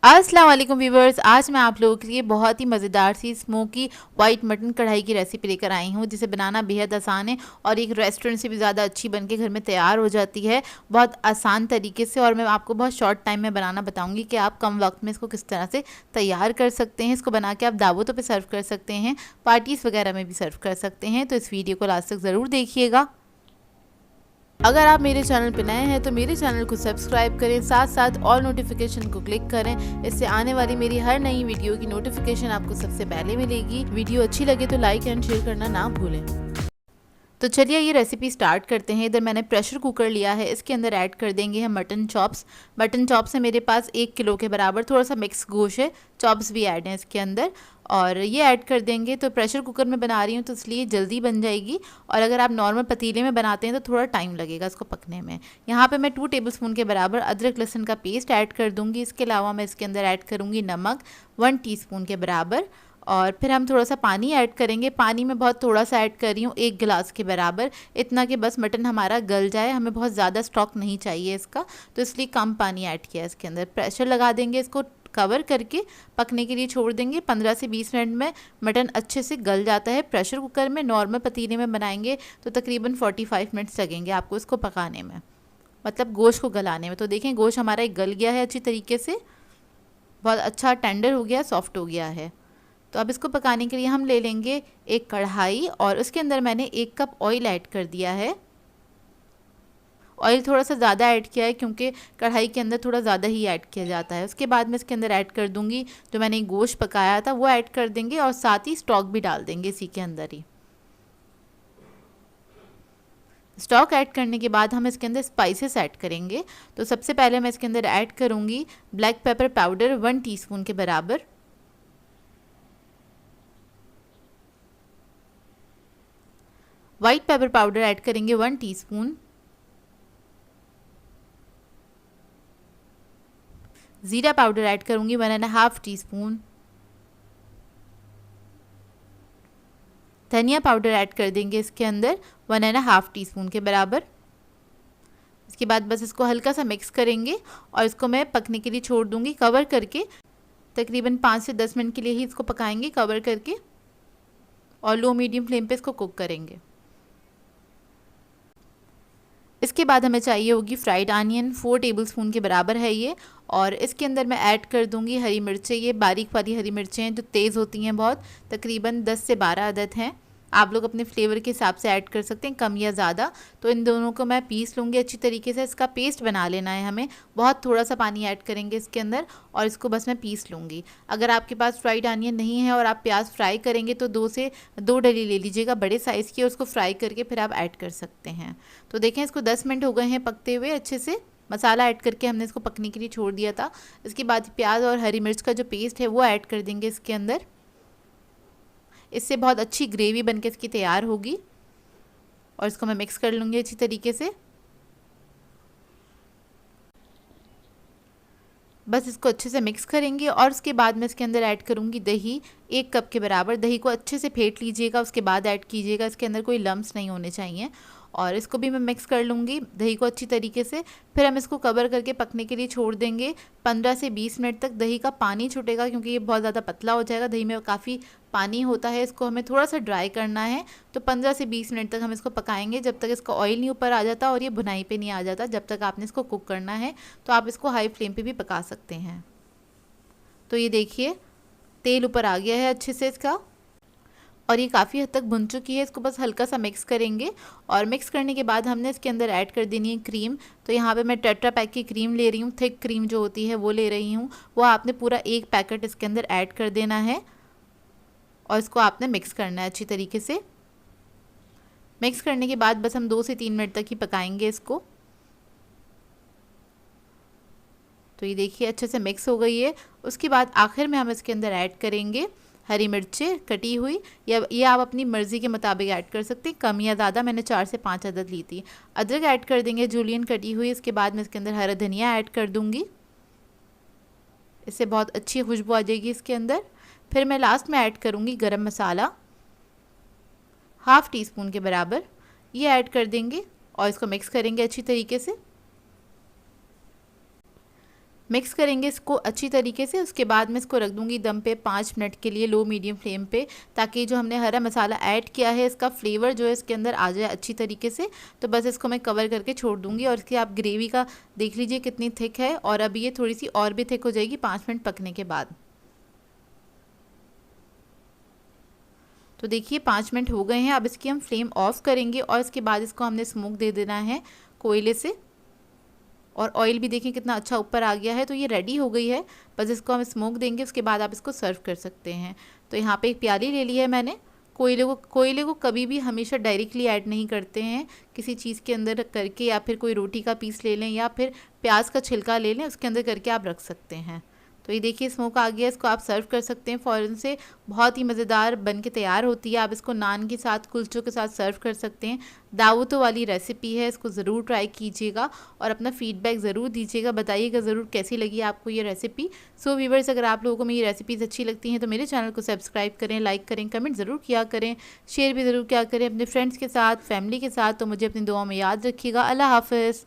अस्सलाम वालेकुम व्यूवर्स, आज मैं आप लोगों के लिए बहुत ही मज़ेदार सी स्मोकी वाइट मटन कढ़ाई की रेसिपी लेकर आई हूँ, जिसे बनाना बेहद आसान है और एक रेस्टोरेंट से भी ज़्यादा अच्छी बन के घर में तैयार हो जाती है बहुत आसान तरीके से। और मैं आपको बहुत शॉर्ट टाइम में बनाना बताऊँगी कि आप कम वक्त में इसको किस तरह से तैयार कर सकते हैं। इसको बना के आप दावतों पर सर्व कर सकते हैं, पार्टीज़ वगैरह में भी सर्व कर सकते हैं। तो इस वीडियो को लास्ट तक ज़रूर देखिएगा। अगर आप मेरे चैनल पर नए हैं तो मेरे चैनल को सब्सक्राइब करें, साथ साथ ऑल नोटिफिकेशन को क्लिक करें। इससे आने वाली मेरी हर नई वीडियो की नोटिफिकेशन आपको सबसे पहले मिलेगी। वीडियो अच्छी लगे तो लाइक एंड शेयर करना ना भूलें। तो चलिए ये रेसिपी स्टार्ट करते हैं। इधर मैंने प्रेशर कुकर लिया है, इसके अंदर ऐड कर देंगे हम मटन चॉप्स। मटन चॉप्स है मेरे पास 1 किलो के बराबर, थोड़ा सा मिक्स गोश्त है, चॉप्स भी ऐड हैं इसके अंदर और ये ऐड कर देंगे। तो प्रेशर कुकर में बना रही हूँ तो इसलिए जल्दी बन जाएगी, और अगर आप नॉर्मल पतीले में बनाते हैं तो थोड़ा टाइम लगेगा इसको पकने में। यहाँ पे मैं 2 टेबलस्पून के बराबर अदरक लहसुन का पेस्ट ऐड कर दूँगी। इसके अलावा मैं इसके अंदर ऐड करूँगी नमक 1 टीस्पून के बराबर, और फिर हम थोड़ा सा पानी ऐड करेंगे। पानी में बहुत थोड़ा सा ऐड कर रही हूँ, 1 गिलास के बराबर, इतना कि बस मटन हमारा गल जाए। हमें बहुत ज़्यादा स्टॉक नहीं चाहिए इसका, तो इसलिए कम पानी ऐड किया इसके अंदर। प्रेशर लगा देंगे, इसको कवर करके पकने के लिए छोड़ देंगे। 15 से 20 मिनट में मटन अच्छे से गल जाता है। प्रेशर कुकर में, नॉर्मल पतीले में बनाएंगे तो तकरीबन 45 मिनट्स लगेंगे आपको इसको पकाने में, मतलब गोश्त को गलाने में। तो देखें गोश्त हमारा एक गल गया है अच्छी तरीके से, बहुत अच्छा टेंडर हो गया, सॉफ्ट हो गया है। तो अब इसको पकाने के लिए हम ले लेंगे एक कढ़ाई, और उसके अंदर मैंने 1 कप ऑयल ऐड कर दिया है। ऑयल थोड़ा सा ज़्यादा ऐड किया है क्योंकि कढ़ाई के अंदर थोड़ा ज़्यादा ही ऐड किया जाता है। उसके बाद मैं इसके अंदर ऐड कर दूंगी जो मैंने गोश्त पकाया था, वो ऐड कर देंगे और साथ ही स्टॉक भी डाल देंगे इसी के अंदर ही। स्टॉक ऐड करने के बाद हम इसके अंदर स्पाइसेस ऐड करेंगे। तो सबसे पहले मैं इसके अंदर ऐड करूँगी ब्लैक पेपर पाउडर 1 टीस्पून के बराबर, वाइट पेपर पाउडर ऐड करेंगे 1 टीस्पून, ज़ीरा पाउडर ऐड करूँगी 1.5 टीस्पून, धनिया पाउडर ऐड कर देंगे इसके अंदर 1.5 टीस्पून के बराबर। इसके बाद बस इसको हल्का सा मिक्स करेंगे और इसको मैं पकने के लिए छोड़ दूँगी कवर करके। तकरीबन 5 से 10 मिनट के लिए ही इसको पकाएंगे कवर करके, और लो मीडियम फ्लेम पे इसको कुक करेंगे। इसके बाद हमें चाहिए होगी फ्राइड आनियन, 4 टेबलस्पून के बराबर है ये, और इसके अंदर मैं ऐड कर दूंगी हरी मिर्चें। ये बारीक वाली हरी मिर्चें हैं जो तेज़ होती हैं बहुत, तकरीबन 10 से 12 अदद हैं। आप लोग अपने फ्लेवर के हिसाब से ऐड कर सकते हैं, कम या ज़्यादा। तो इन दोनों को मैं पीस लूँगी अच्छी तरीके से। इसका पेस्ट बना लेना है हमें, बहुत थोड़ा सा पानी ऐड करेंगे इसके अंदर और इसको बस मैं पीस लूँगी। अगर आपके पास फ्राइड आनियन नहीं है और आप प्याज फ्राई करेंगे तो 2 से 2 डली ले लीजिएगा बड़े साइज़ की, और उसको फ्राई करके फिर आप ऐड कर सकते हैं। तो देखें इसको 10 मिनट हो गए हैं पकते हुए अच्छे से। मसाला ऐड करके हमने इसको पकने के लिए छोड़ दिया था। इसके बाद प्याज और हरी मिर्च का जो पेस्ट है वो ऐड कर देंगे इसके अंदर। इससे बहुत अच्छी ग्रेवी बनके इसकी तैयार होगी, और इसको मैं मिक्स कर लूँगी अच्छी तरीके से। बस इसको अच्छे से मिक्स करेंगे, और उसके बाद मैं इसके अंदर ऐड करूँगी दही 1 कप के बराबर। दही को अच्छे से फेंट लीजिएगा, उसके बाद ऐड कीजिएगा। इसके अंदर कोई लम्स नहीं होने चाहिए, और इसको भी मैं मिक्स कर लूँगी दही को अच्छी तरीके से। फिर हम इसको कवर करके पकने के लिए छोड़ देंगे 15 से 20 मिनट तक। दही का पानी छूटेगा क्योंकि ये बहुत ज़्यादा पतला हो जाएगा, दही में काफ़ी पानी होता है, इसको हमें थोड़ा सा ड्राई करना है। तो 15 से 20 मिनट तक हम इसको पकाएंगे, जब तक इसका ऑयल नहीं ऊपर आ जाता और ये भुनाई पे नहीं आ जाता, जब तक आपने इसको कुक करना है। तो आप इसको हाई फ्लेम पे भी पका सकते हैं। तो ये देखिए तेल ऊपर आ गया है अच्छे से इसका, और ये काफ़ी हद तक भुन चुकी है। इसको बस हल्का सा मिक्स करेंगे, और मिक्स करने के बाद हमने इसके अंदर ऐड कर देनी है क्रीम। तो यहाँ पे मैं टेट्रा पैक की क्रीम ले रही हूँ, थिक क्रीम जो होती है वो ले रही हूँ। वो आपने पूरा 1 पैकेट इसके अंदर ऐड कर देना है, और इसको आपने मिक्स करना है अच्छी तरीके से। मिक्स करने के बाद बस हम 2 से 3 मिनट तक ही पकाएंगे इसको। तो ये देखिए अच्छे से मिक्स हो गई है। उसके बाद आखिर में हम इसके अंदर ऐड करेंगे हरी मिर्चें कटी हुई, या ये आप अपनी मर्ज़ी के मुताबिक ऐड कर सकते हैं, कम या ज़्यादा। मैंने 4 से 5 अदद ली थी। अदरक ऐड कर देंगे जूलियन कटी हुई। इसके बाद मैं इसके अंदर हरा धनिया ऐड कर दूँगी, इससे बहुत अच्छी खुशबू आ जाएगी इसके अंदर। फिर मैं लास्ट में ऐड करूँगी गरम मसाला 1/2 टीस्पून के बराबर, ये ऐड कर देंगे और इसको मिक्स करेंगे अच्छी तरीके से। मिक्स करेंगे इसको अच्छी तरीके से। उसके बाद मैं इसको रख दूंगी दम पे 5 मिनट के लिए लो मीडियम फ्लेम पे, ताकि जो हमने हरा मसाला ऐड किया है इसका फ्लेवर जो है इसके अंदर आ जाए अच्छी तरीके से। तो बस इसको मैं कवर करके छोड़ दूंगी। और इसकी आप ग्रेवी का देख लीजिए कितनी थिक है, और अभी ये थोड़ी सी और भी थिक हो जाएगी 5 मिनट पकने के बाद। तो देखिए 5 मिनट हो गए हैं। अब इसकी हम फ्लेम ऑफ करेंगे और इसके बाद इसको हमने स्मोक दे देना है कोयले से। और ऑयल भी देखें कितना अच्छा ऊपर आ गया है। तो ये रेडी हो गई है, बस इसको हम स्मोक देंगे, उसके बाद आप इसको सर्व कर सकते हैं। तो यहाँ पे एक प्याली ले ली है मैंने। कोयले को कभी भी हमेशा डायरेक्टली ऐड नहीं करते हैं, किसी चीज़ के अंदर करके, या फिर कोई रोटी का पीस ले लें या फिर प्याज का छिलका ले लें, उसके अंदर करके आप रख सकते हैं। तो ये देखिए स्मोक आ गया, इसको आप सर्व कर सकते हैं फ़ौरन से। बहुत ही मज़ेदार बन के तैयार होती है। आप इसको नान के साथ, कुलचों के साथ सर्व कर सकते हैं। दावतों वाली रेसिपी है, इसको ज़रूर ट्राई कीजिएगा और अपना फीडबैक ज़रूर दीजिएगा, बताइएगा ज़रूर कैसी लगी आपको ये रेसिपी। सो व्यूअर्स, अगर आप लोगों को मेरी रेसिपीज़ अच्छी लगती हैं तो मेरे चैनल को सब्सक्राइब करें, लाइक करें, कमेंट ज़रूर किया करें, शेयर भी ज़रूर किया करें अपने फ्रेंड्स के साथ, फैमिली के साथ। तो मुझे अपनी दुआओं में याद रखिएगा। अल्लाह हाफ़िज़।